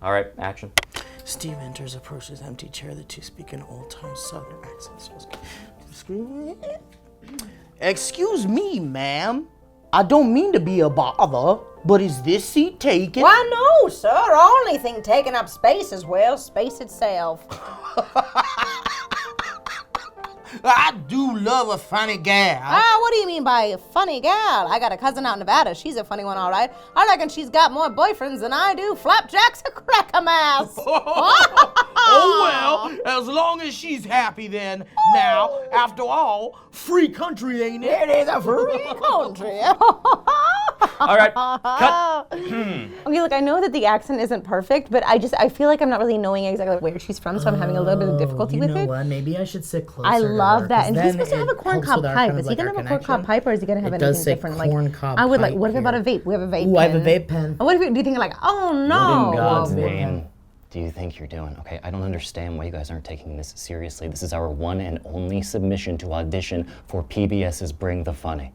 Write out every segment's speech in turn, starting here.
All right, action. Steve enters, approaches empty chair. The two speak in old-time Southern accents. Excuse me, ma'am. I don't mean to be a bother, but is this seat taken? Why, no, sir. Only thing taking up space is, well, space itself. I do love a funny gal. Ah, what do you mean by a funny gal? I got a cousin out in Nevada. She's a funny one, all right. I reckon she's got more boyfriends than I do. Flapjack's a crack-a-mass. Oh, well, as long as she's happy then. Now, after all, free country, ain't it? It is a free country. All right, cut. Okay, look, I know that the accent isn't perfect, but I feel like I'm not really knowing exactly where she's from, so I'm having a little bit of difficulty with it. You know what? Maybe I should sit closer. I to love her, that. And 'cause he's then supposed to have a it corn helps cob with our pipe. kind of Is he like gonna our have a corn cob connection. pipe, or is he gonna have It anything does say different? corn cob I would like. pipe What about a here. vape? We have a vape. Ooh, I have a pen. vape pen. What if do you think like, oh What in no? God's name do you think you're doing? Okay, I don't understand why you guys aren't taking this seriously. This is our one and only submission to audition for PBS's Bring the Funny.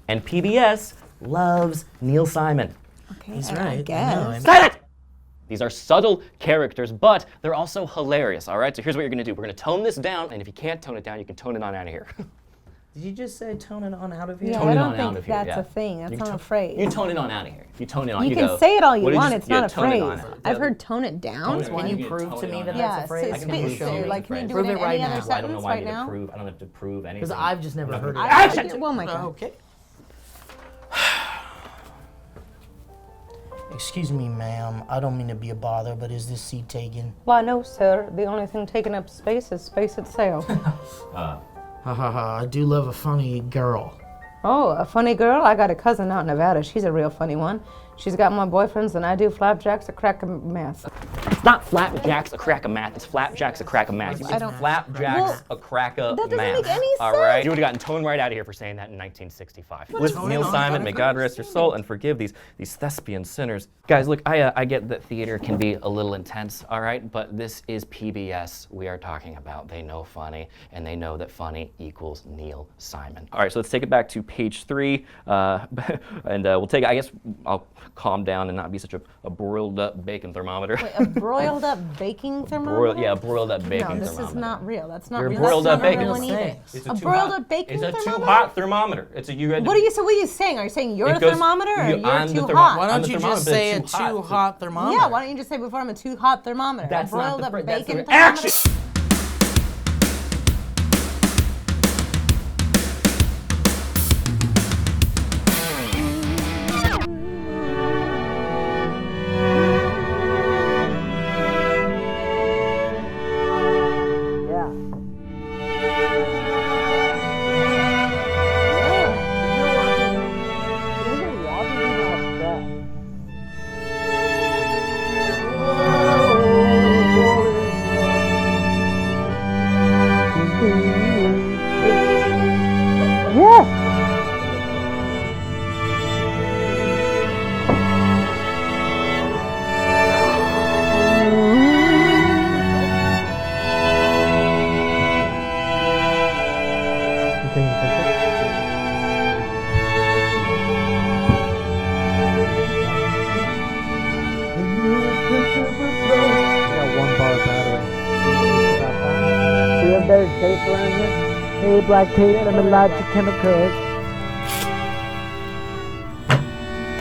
And PBS loves Neil Simon. Okay, He's I right. guess. Silent! These are subtle characters, but they're also hilarious, all right? So here's what you're gonna do. We're gonna tone this down, and if you can't tone it down, you can tone it on out of here. Did you just say tone it on out of here? Yeah, Tone I it don't on out think of here, that's yeah. a thing. That's You not can a phrase. You tone it on out of here. You tone it on. You go, can say it all you what did want. you- It's yeah, not a tone it phrase. on out. I've heard tone it down. Tone it Can on. you get prove tone to it me on that out. that's Yeah, a phrase? so I can speak prove to, it. like, can you do Prove it in it right any other now. Well, I don't know sentence why I right need to now? prove. I don't have to prove anything. Because I've just never heard it. Oh my God. Okay. Excuse me, ma'am. I don't mean to be a bother, but is this seat taken? Why, no, sir. The only thing taking up space is space itself. Ha ha ha. I do love a funny girl. Oh, a funny girl? I got a cousin out in Nevada. She's a real funny one. She's got more boyfriends than I do. Flapjack's a crack-a-mess. It's not flapjacks a crack a math. It's flapjacks a crack a math. I don't- Flapjacks Well, a crack a that doesn't math. make any All right, sense. you would have gotten toned right out of here for saying that in 1965. With Tone Neil it on, Simon, gotta may go. God rest your soul and forgive these thespian sinners. Guys, look, I get that theater can be a little intense, all right? But this is PBS we are talking about. They know funny, and they know that funny equals Neil Simon. All right, so let's take it back to page 3, and we'll take, I guess I'll calm down and not be such a broiled up bacon thermometer. Wait, a broiled up baking thermometer? a broiled up bacon No, this thermometer. is not real. That's not You're real. broiled That's up not a bacon. real one either. It's A too broiled hot- up bacon It's a thermometer? too hot thermometer. It's a you had to- What are you saying? Are you saying you're It a goes- thermometer or you- you're I'm the too thermo- hot? Why I'm don't the you thermometer, just but say it's a too too hot thermometer? Yeah, why don't you just say before I'm a too hot thermometer? That's a not broiled the up phrase, that's bacon the- thermometer? Action!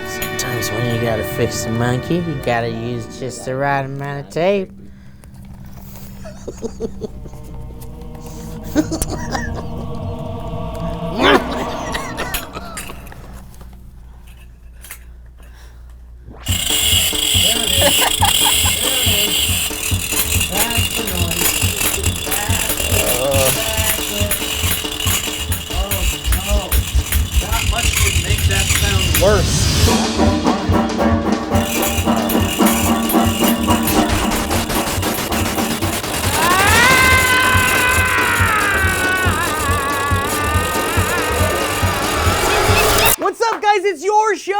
Sometimes when you gotta fix the monkey, you gotta use just the right amount of tape. What's up, guys? It's your show!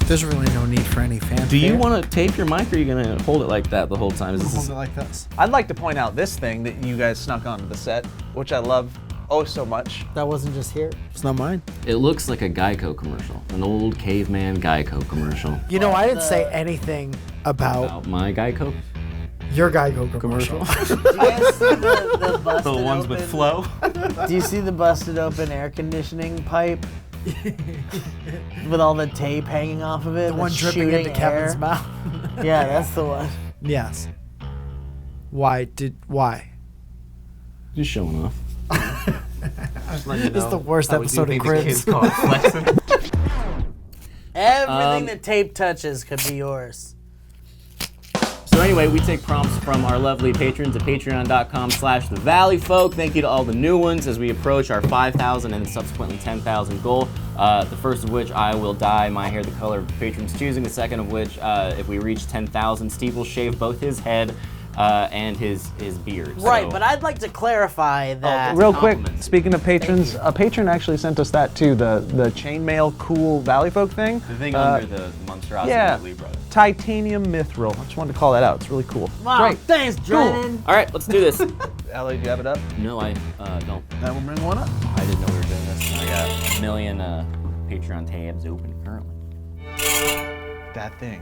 There's really no need for any fanfare. Do you want to tape your mic, or are you going to hold it like that the whole time? Is this hold it like this? I'd like to point out this thing that you guys snuck onto the set, which I love. oh so much. That wasn't just here. It's not mine. It looks like a Geico commercial, an old caveman Geico commercial. You know, I didn't say anything about About my Geico? your Geico commercial. Do you guys see the busted The ones open, with flow. Do you see the busted open air conditioning pipe? With all the tape hanging off of it? The one that's dripping shooting into Kevin's air? mouth. Yeah, that's the one. Yes. Why? Just showing off. This is the worst episode of Cribs. Everything the tape touches could be yours. So anyway, we take prompts from our lovely patrons at patreon.com/thevalleyfolk. Thank you to all the new ones as we approach our 5,000 and subsequently 10,000 goal. The first of which, I will dye my hair the color of the patron's choosing. The second of which, if we reach 10,000, Steve will shave both his head and his beard. Right, So- but I'd like to clarify that. Real quick, Compliments. speaking of patrons, a patron actually sent us that too, the chainmail cool Valleyfolk thing. The thing under the monstrosity yeah. that Lee brought. Titanium mithril. I just wanted to call that out. It's really cool. Wow, Great. thanks, Drennan. All right, let's do this. Ellie, do you have it up? No, I don't. Then we'll bring one up. I didn't know we were doing this. I got a million Patreon tabs open currently. That thing.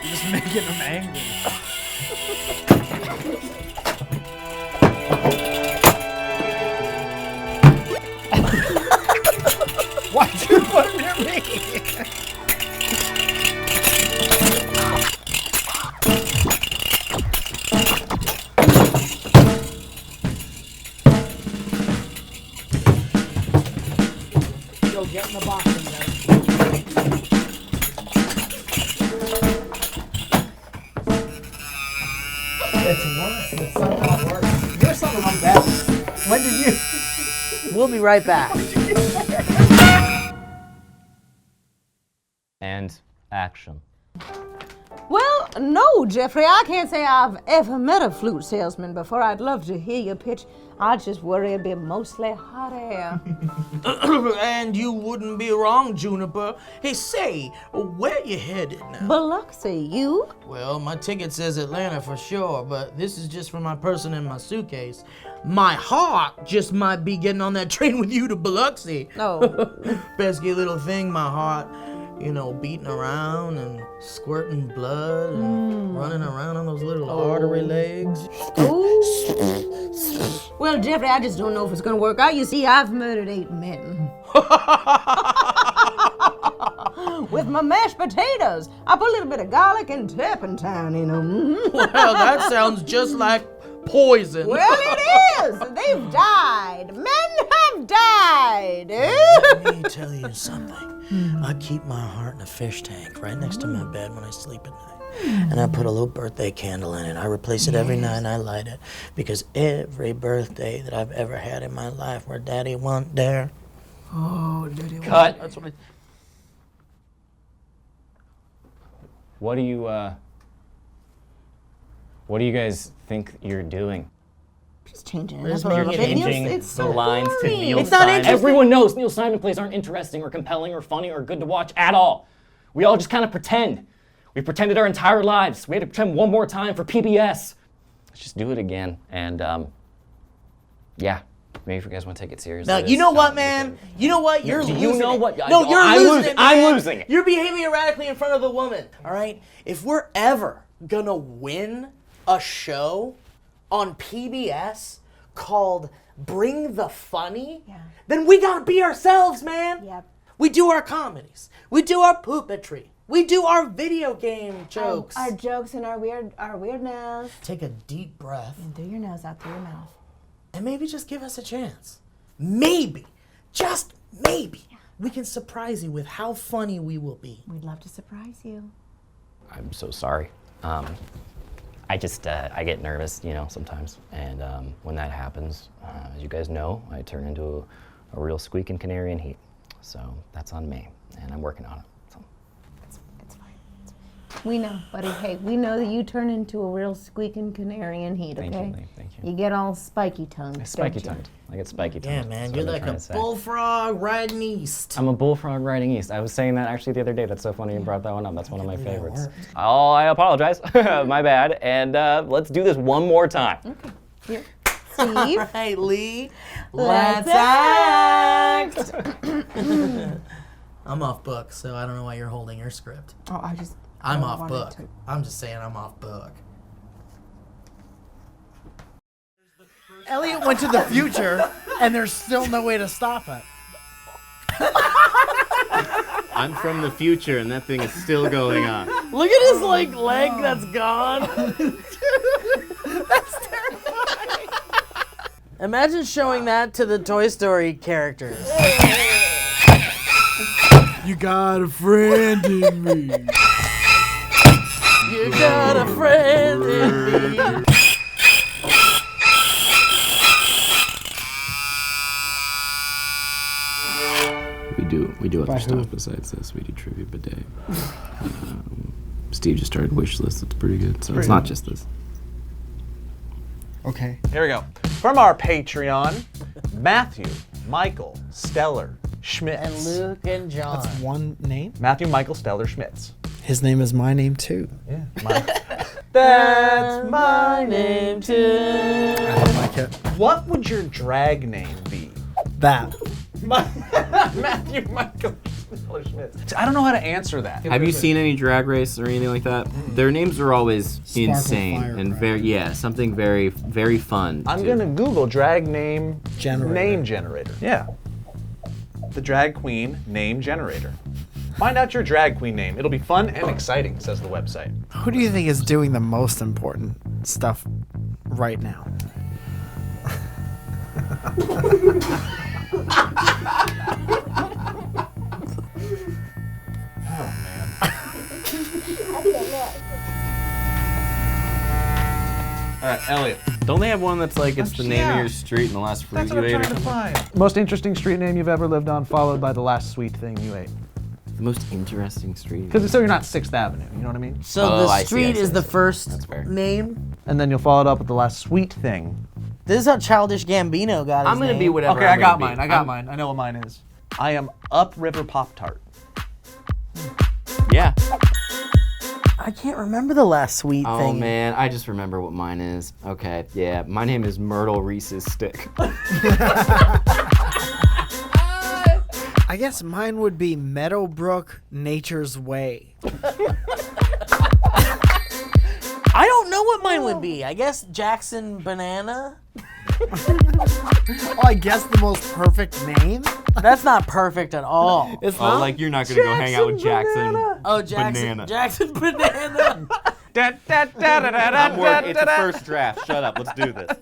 You're just making him angry. Why'd you put him near me? Yo, get in the box in there. It's worse. It's somehow worse. You're somehow better. When did you? We'll be right back. And action. Well, no, Jeffrey, I can't say I've ever met a flute salesman before. I'd love to hear your pitch. I just worry it'd be mostly hot air. And you wouldn't be wrong, Juniper. Hey, say, where you headed now? Biloxi, you? Well, my ticket says Atlanta for sure, but this is just for my person in my suitcase. My heart just might be getting on that train with you to Biloxi. No. Pesky little thing, my heart. You know, beating around and squirting blood and running around on those little artery legs. Ooh. Well, Jeffrey, I just don't know if it's gonna work out. You see, I've murdered 8 men. With my mashed potatoes. I put a little bit of garlic and turpentine in them. Well, that sounds just like poison. Well, it is. They've died. Men have died. Let me tell you something. I keep my heart in a fish tank right next to my bed when I sleep at night. And I put a little birthday candle in it. I replace it every night and I light it. Because every birthday that I've ever had in my life where Daddy wasn't there. Oh, Daddy. Cut. That's what I... What do you guys think you're doing? Just changing it Where's up a little You're bit. Changing It's the so lines to boring. Neil It's not Simon. interesting. Everyone knows Neil Simon plays aren't interesting or compelling or funny or good to watch at all. We all just kind of pretend. We pretended our entire lives. We had to pretend one more time for PBS. Let's just do it again. And yeah, maybe if you guys want to take it seriously. Now, this you know time what, we man? can- You know what? You're Do losing you know it. what? No, you're I'm losing losing- it, I'm man. losing it. You're behaving erratically in front of the woman, all right? If we're ever gonna win a show on PBS called Bring the Funny, then we gotta be ourselves, man. Yep. We do our comedies. We do our poopetry. We do our video game jokes. Our jokes and our weirdness. Take a deep breath And through your nose, out through your mouth. and maybe just give us a chance. Maybe, just maybe, we can surprise you with how funny we will be. We'd love to surprise you. I'm so sorry. I just, I get nervous, you know, sometimes. And when that happens, as you guys know, I turn into a real squeaking canary in heat. So that's on me, and I'm working on it. So. It's fine. We know, buddy. Hey, we know that you turn into a real squeaking canary in heat, okay? Thank you, thank you. You get all spiky tongued. Spiky tongued. I get spiky tongued. Yeah, man, you're like a bullfrog riding east. I'm a bullfrog riding east. I was saying that actually the other day. That's so funny you brought that one up. That's one of my favorites. Oh, I apologize. My bad. And let's do this one more time. Okay. Here. Steve. All right, Lee. Let's act. I'm off book, so I don't know why you're holding your script. Oh, I'm off book. I'm just saying I'm off book. Elliot went to the future, and there's still no way to stop it. I'm from the future, and that thing is still going on. Look at his like leg that's gone. That's terrifying. Imagine showing that to the Toy Story characters. You got a friend in me. You got a friend in me. We do other stuff besides this. We do Trivia Bidet. Steve just started wish list. It's pretty good. So it's not just this. Okay. Here we go. From our Patreon, Matthew, Michael, Stellar, Schmitz. And Luke and John. That's one name? Matthew, Michael, Stellar, Schmitz. His name is my name too. Yeah. That's my name too. I don't like it. What would your drag name be? That. Matthew, Michael, Stellar, Schmitz. I don't know how to answer that. Have you seen any Drag Race or anything like that? Their names are always insane Fire and Drag. something very, very fun. I'm gonna Google drag name Generator. name generator. Yeah. The drag queen name generator. Find out your drag queen name. It'll be fun and exciting, says the website. Who do you think is doing the most important stuff right now? All right, Elliot. Don't they have one that's like it's the name of your street and the last fruit you ate or something? Find. Most interesting street name you've ever lived on, followed by the last sweet thing you ate. The most interesting street. Because so you're not 6th Avenue, you know what I mean? So Oh, the I see, street I is see. the first That's fair. name. And then you'll follow it up with the last sweet thing. This is how Childish Gambino got his I'm gonna name. be whatever. Okay, I'm I got gonna be. mine. I got mine. I know what mine is. I am Upriver Pop-Tart. Yeah. I can't remember the last sweet Oh thing. man, I just remember what mine is. Okay, yeah, my name is Myrtle Reese's Stick. I guess mine would be Meadowbrook Nature's Way. I don't know what mine would be. I guess Jackson Banana. Oh, I guess the most perfect name? That's not perfect at all. It's Oh, like you're not gonna go hang out with Jackson. Oh, Jackson. Banana. Jackson Banana. It's a first draft. Shut up. Let's do this.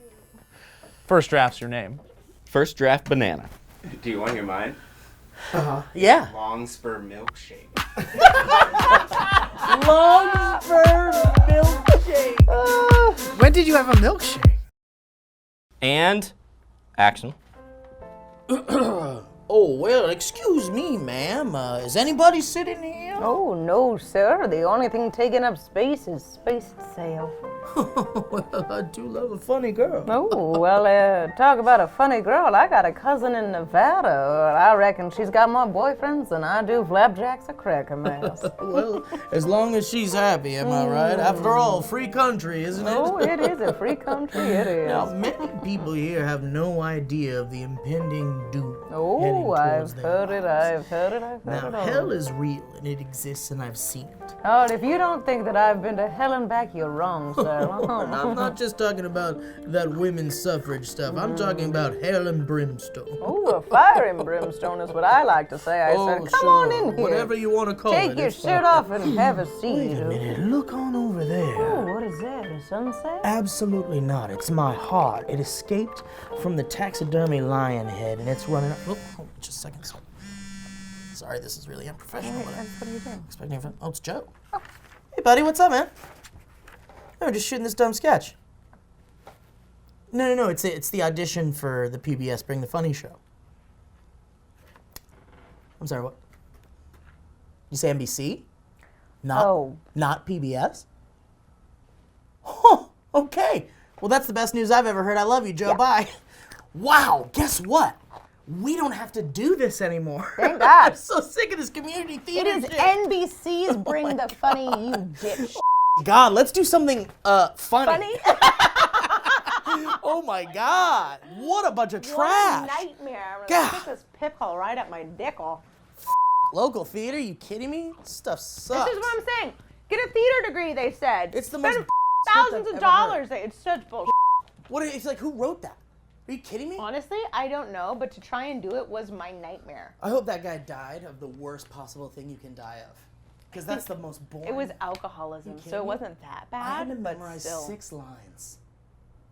First draft's your name. First draft banana. Do you want your mine? Yeah. Long spur milkshake. Longspur milkshake. When did you have a milkshake? And action. Oh, well, excuse me, ma'am. Is anybody sitting here? Oh, no, sir. The only thing taking up space is space itself. Well, I do love a funny girl. Oh, well, talk about a funny girl. I got a cousin in Nevada. I reckon she's got more boyfriends than I do flapjacks or Cracker Mouse. Well, as long as she's happy, am I right? After all, free country, isn't it? Oh, it is a free country, it is. Now, many people here have no idea of the impending doom. Oh, I've heard it, I've heard it, I've heard Now, it all. hell is real, and it exists, and I've seen it. Oh, if you don't think that I've been to hell and back, you're wrong, sir. And I'm not just talking about that women's suffrage stuff. I'm talking about hell and brimstone. Oh, a fire and brimstone is what I like to say. I said, come on in here. Whatever you want to call it. Take your it's shirt fine. off and have a seat. Wait a minute, look on over there. Oh, what is that, a sunset? Absolutely not. It's my heart. It escaped from the taxidermy lion head, and it's running. Oh, just a second. Sorry, this is really unprofessional. What are you doing? Expecting a Oh, it's Joe. Oh. Hey, buddy, what's up, man? No, just shooting this dumb sketch. No. It's the audition for the PBS Bring the Funny show. I'm sorry, what? You say NBC? Not PBS? Huh, okay. Well, that's the best news I've ever heard. I love you, Joe. Yeah. Bye. Wow, guess what? We don't have to do this anymore. Thank God. I'm so sick of this community It theater is shit. NBC's Bring the Funny, you dipshit. God, let's do something funny. Funny? Oh my God. What a bunch of What a trash. nightmare. I'm God. gonna stick this pip hole right up my dickle. Local theater, you kidding me? This stuff sucks. This is what I'm saying. Get a theater degree, they said. It's the Spend most thousands I've of ever dollars. It's such bullshit. What? It's like, who wrote that? Are you kidding me? Honestly, I don't know, but to try and do it was my nightmare. I hope that guy died of the worst possible thing you can die of. Because that's the most boring. It was alcoholism, so it wasn't that I had to bad, but memorize still. 6 lines.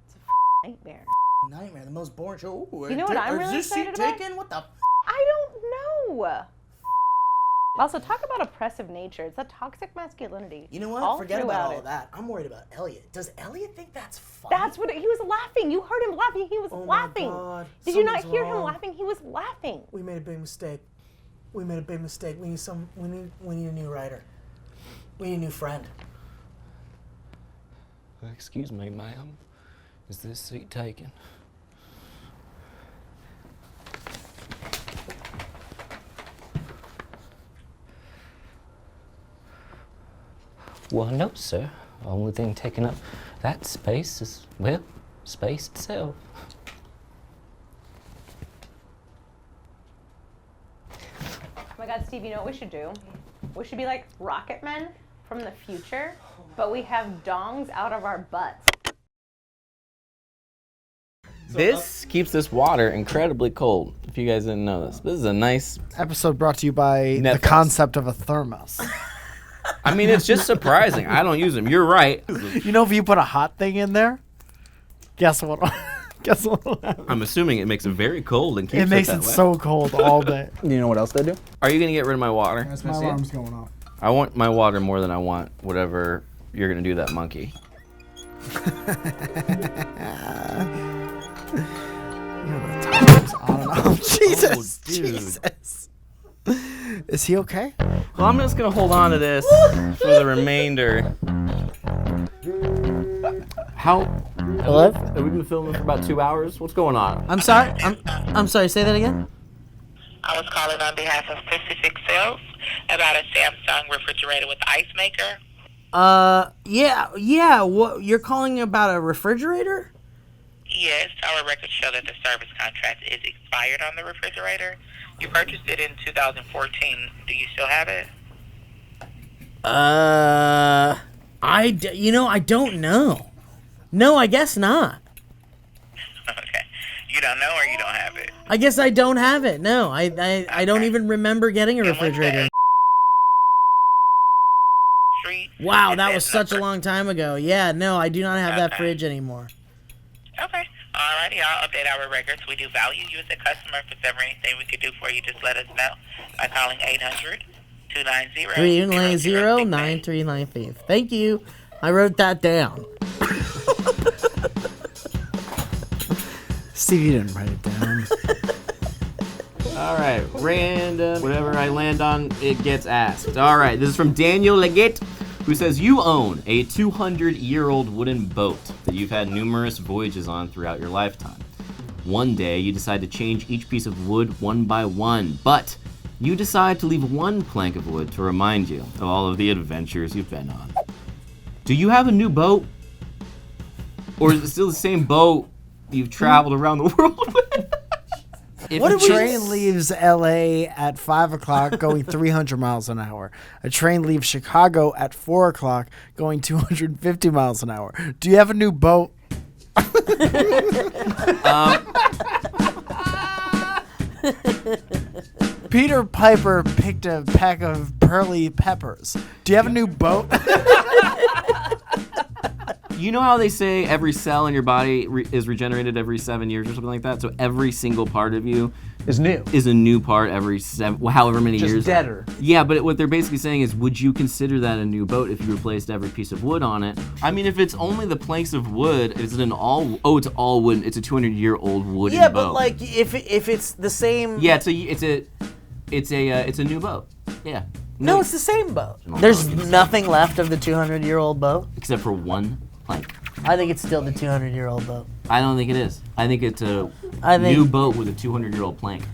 It's a nightmare. Nightmare, the most boring show. Ooh, You know what I'm is really this seat excited about? taken? What the? I don't know. Also, talk about oppressive nature. It's a toxic masculinity. You know what? All Forget about throughout all it. that. I'm worried about Elliot. Does Elliot think that's funny? That's what he was laughing. You heard him laughing. He was Oh my laughing. God, Did you not something's hear him wrong. laughing? He was laughing. We made a big mistake. We made a big mistake. We need a new writer. We need a new friend. Excuse me, ma'am. Is this seat taken? Well, no, sir. Only thing taking up that space is, well, space itself. Oh my God, Steve, you know what we should do? We should be like rocket men from the future, but we have dongs out of our butts. This keeps this water incredibly cold, if you guys didn't know this. This is a nice... Episode brought to you by the Netflix. concept of a thermos. I mean, it's just surprising. I don't use them. You're right. You know, if you put a hot thing in there, guess what? Guess what will happen? I'm assuming it makes it very cold and keeps It makes that it way. so cold all day. You know what else they do? Are you going to get rid of my water? That's my alarm's going off. I want my water more than I want whatever you're going to do that monkey. On and off. Jesus, Oh, dude. Jesus. Is he okay? Well, I'm just going to hold on to this for the remainder. How? Hello? Have we been filming for about 2 hours? What's going on? I'm sorry. I'm sorry. Say that again. I was calling on behalf of Pacific Sales about a Samsung refrigerator with ice maker. Yeah. What? You're calling about a refrigerator? Yes, our records show that the service contract is expired on the refrigerator. You purchased it in 2014. Do you still have it? I don't know. No, I guess not. Okay. You don't know or you don't have it? I guess I don't have it. No, I don't even remember getting a refrigerator. Street? Wow, that was such a long time ago. Yeah, no, I do not have that fridge anymore. Okay. Alrighty, I'll update our records. We do value you as a customer. If there's ever anything we could do for you, just let us know by calling 800-290-0069. 390-9395. Thank you. I wrote that down. Steve, you didn't write it down. All right, random. Whatever I land on, it gets asked. All right, this is from Daniel Leggett, who says, you own a 200-year-old wooden boat that you've had numerous voyages on throughout your lifetime. One day, you decide to change each piece of wood one by one, but you decide to leave one plank of wood to remind you of all of the adventures you've been on. Do you have a new boat? Or is it still the same boat you've traveled around the world with? If a train leaves LA at 5 o'clock going 300 miles an hour, a train leaves Chicago at 4 o'clock going 250 miles an hour, do you have a new boat? Peter Piper picked a pack of pearly peppers. Do you have a new boat? You know how they say every cell in your body is regenerated every 7 years or something like that? So every single part of you is new. Is a new part every however many Just years. deader. Yeah, but what they're basically saying is, would you consider that a new boat if you replaced every piece of wood on it? I mean, if it's only the planks of wood, it's it's all wood. It's a 200-year-old wooden boat. Yeah, but like if it's the same. Yeah, it's a new boat. Yeah. No, it's the same boat. There's nothing left of the 200-year-old boat. Except for one plank. I think it's still the 200-year-old boat. I don't think it is. I think it's a new boat with a 200-year-old plank.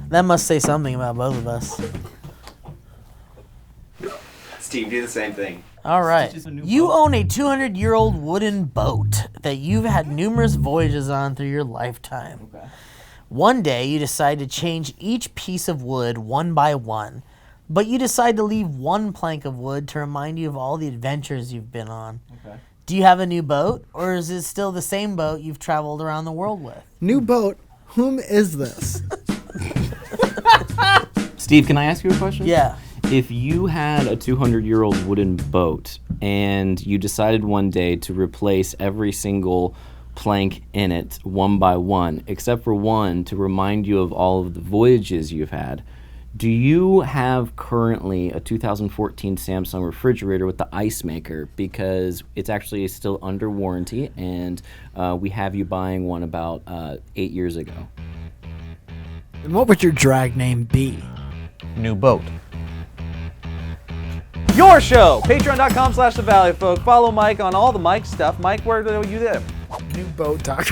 That must say something about both of us. Steve, do the same thing. All right. You own a 200-year-old wooden boat that you've had numerous voyages on through your lifetime. Okay. One day, you decide to change each piece of wood one by one, but you decide to leave one plank of wood to remind you of all the adventures you've been on. Okay. Do you have a new boat, or is it still the same boat you've traveled around the world with? New boat? Whom is this? Steve, can I ask you a question? Yeah. If you had a 200-year-old wooden boat and you decided one day to replace every single plank in it one by one, except for one to remind you of all of the voyages you've had, do you have currently a 2014 Samsung refrigerator with the ice maker? Because it's actually still under warranty, and we have you buying one about 8 years ago. And what would your drag name be? New boat. Your show, patreon.com/the Valleyfolk. Follow Mike on all the Mike stuff. Mike, where do you live? Newboat.com.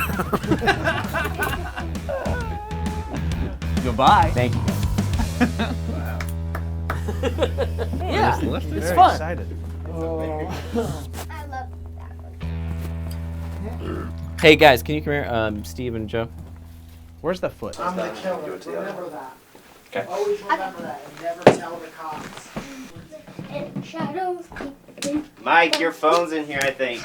Goodbye. Thank you, guys. Yeah, It's it's very fun. excited. I love that one. Hey, guys, can you come here? Steve and Joe? Where's the foot? I'm the killer. Remember that. Okay. Always remember that and never tell the cops. And shadows. Mike, your phone's in here, I think.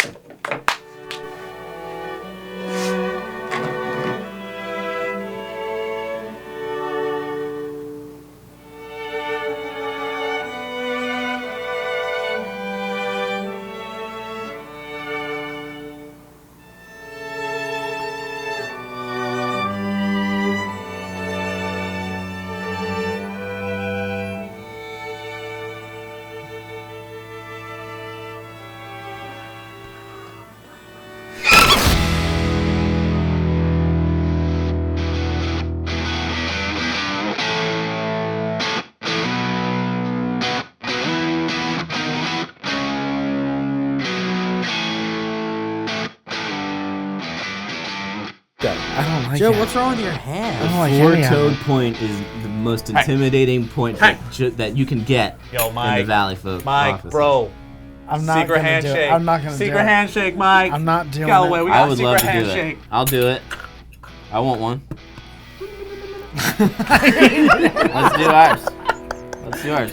I don't like Joe, it. what's wrong with your hand? Oh, I Four can't toad have it. point is the most intimidating point that you can get Yo, Mike. in the Valleyfolk Mike, offices. bro. I'm not Secret gonna handshake. do it. I'm not gonna do Secret it. handshake, Mike. I'm not doing Galloway, it. we I got a would secret love to handshake. do it. I'll do it. I want one. Let's do ours. Let's do ours.